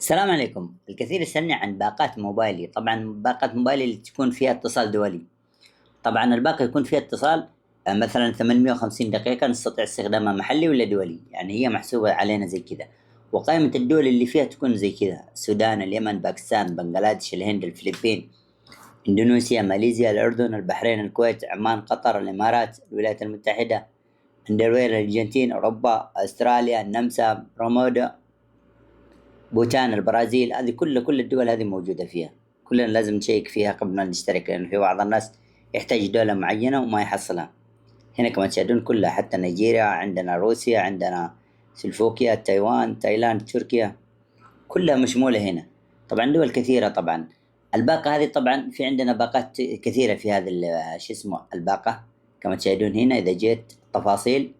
السلام عليكم. الكثير يسألني عن باقات موبايلي. طبعا باقات موبايلي اللي تكون فيها اتصال دولي. طبعا الباقة يكون فيها اتصال مثلا 850 دقيقة، نستطيع استخدامها محلي ولا دولي، يعني هي محسوبة علينا زي كذا. وقائمة الدول اللي فيها تكون زي كذا: السودان، اليمن، باكستان، بنغلاديش، الهند، الفلبين، اندونيسيا، ماليزيا، الأردن، البحرين، الكويت، عمان، قطر، الإمارات، الولايات المتحدة، النرويج، الأرجنتين، أوروبا، أستراليا، النمسا، رومودا، بوتان، البرازيل. هذه كل الدول هذه موجودة فيها. كلنا لازم نشيك فيها قبل ما نشترك، لأن في بعض الناس يحتاج دولة معينة وما يحصلها. هنا كما تشاهدون كلها، حتى نيجيريا، عندنا روسيا، عندنا سلوفاكيا، تايوان، تايلاند، تركيا، كلها مشمولة هنا. طبعا دول كثيرة. طبعا الباقة هذه، طبعا في عندنا باقات كثيرة في هذا شو اسمه الباقة. كما تشاهدون هنا، إذا جيت تفاصيل،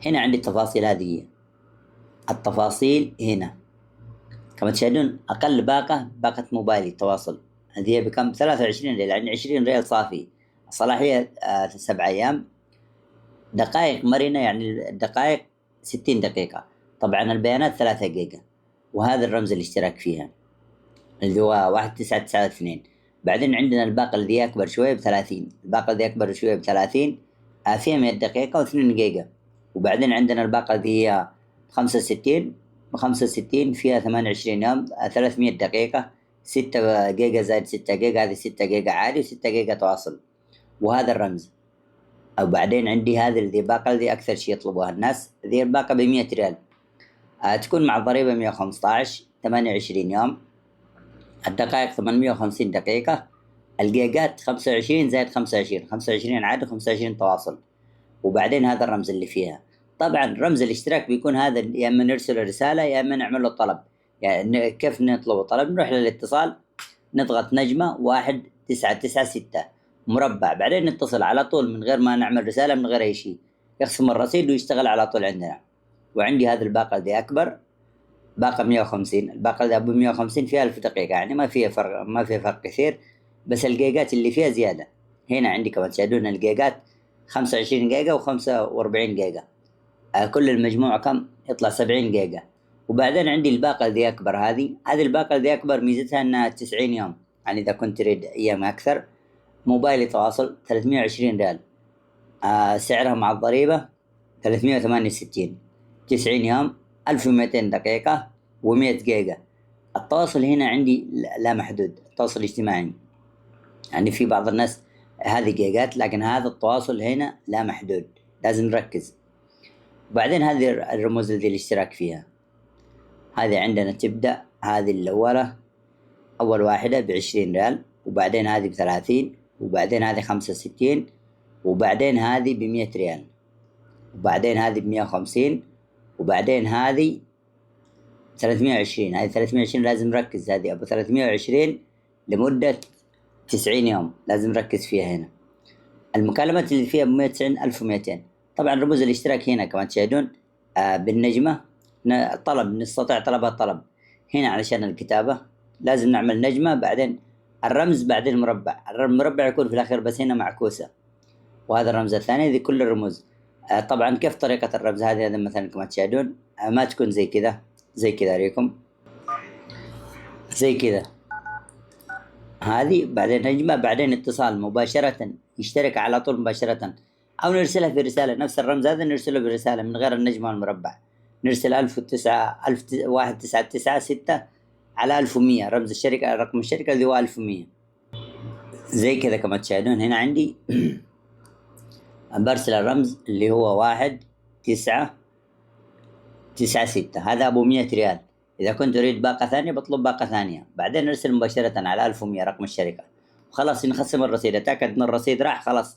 هنا عندي التفاصيل. هذه التفاصيل هنا كما تشاهدون. أقل باقة موبايلي التواصل، هذه بكم؟ 23 ريال، يعني 20 ريال صافي. الصلاحية 7 أيام. دقائق مرنة، يعني الدقائق 60 دقيقة. طبعا البيانات 3 جيجا. وهذا الرمز الاشتراك فيها اللي هو 1992. بعدين عندنا الباقة الذي أكبر شوية ب30. الباقة الذي أكبر شوية ب30 فيها 100 دقيقة و2 جيجا. وبعدين عندنا الباقة الذي هي 65 ب65 فيها 28 يوم، 300 دقيقة، 6 جيجا زائد 6 جيجا، هذه 6 جيجا عادي و6 جيجا تواصل. وهذا الرمز. أو بعدين عندي هذه الذي باقة الذي أكثر شيء يطلبها الناس، ذي الباقة ب100 ريال. تكون مع الضريبة 115، 28 يوم، الدقائق 850 دقيقة، الجيجات 25 زائد 25، 25 عادي و25 تواصل. وبعدين هذا الرمز اللي فيها. طبعا رمز الاشتراك بيكون هذا، يا اما نرسل رسالة يا اما نعمل له طلب. يعني كيف نطلب طلب؟ نروح للاتصال، نضغط نجمة 1996 مربع، بعدين نتصل على طول من غير ما نعمل رسالة، من غير أي شيء. يخصم الرصيد ويشتغل على طول عندنا. وعندي هذه الباقة دي أكبر، باقة 150. الباقة دي أبو 150 فيها 1000 دقيقة، يعني ما فيها فرق كثير، بس الجيجات اللي فيها زيادة. هنا عندي كمان تشاهدون الجيجات 25 جيجا و45 جيجا. كل المجموع كم يطلع؟ 70 جيجا. وبعدين عندي الباقة ذي أكبر. هذه الباقة ذي أكبر ميزتها أنها 90 يوم، يعني إذا كنت تريد أيام أكثر. موبايلي تواصل 320 ريال. سعرها مع الضريبة 368. 90 يوم، 1200 دقيقة، و100 جيجا. التواصل هنا عندي لا محدود، التواصل الاجتماعي. يعني في بعض الناس هذه جيجات، لكن هذا التواصل هنا لا محدود، لازم نركز. وبعدين هذه الرموز اللي الاشتراك فيها. هذه عندنا تبدأ، هذه الأولى، أول واحدة ب20 ريال، وبعدين هذه ب30، وبعدين هذه 65، وبعدين هذه ب100 ريال، وبعدين هذه ب150، وبعدين هذه 320. هذه 320 لازم نركز، هذه أبو 320 لمدة 90 يوم، لازم نركز فيها هنا. المكالمات اللي فيها 190 1200. طبعا رموز الاشتراك هنا كما تشاهدون بالنجمة. طلب، نستطيع طلبها طلب. هنا علشان الكتابة لازم نعمل نجمة، بعدين الرمز، بعدين المربع. المربع يكون في الأخير، بس هنا معكوسة. وهذا الرمز الثاني. ذي كل الرموز. طبعا كيف طريقة الرمز هذه مثلا كما تشاهدون ما تكون زي كذا. زي كذا أريكم، زي كذا. هذه بعدين نجمة، بعدين اتصال مباشرة، يشترك على طول مباشرة. أو نرسلها في رسالة، نفس الرمز هذا نرسله برسالة من غير النجمة والمربع. نرسل 1009 1996 على 1100، رمز الشركة، رقم الشركة اللي هو 1100. زي كذا كما تشاهدون هنا عندي برسل الرمز اللي هو 1996. هذا أبو 100 ريال. إذا كنت أريد باقة ثانية بطلب باقة ثانية، بعدين نرسل مباشرة على 1100 رقم الشركة، وخلاص نخصم الرصيد. أتأكد أن الرصيد راح، خلاص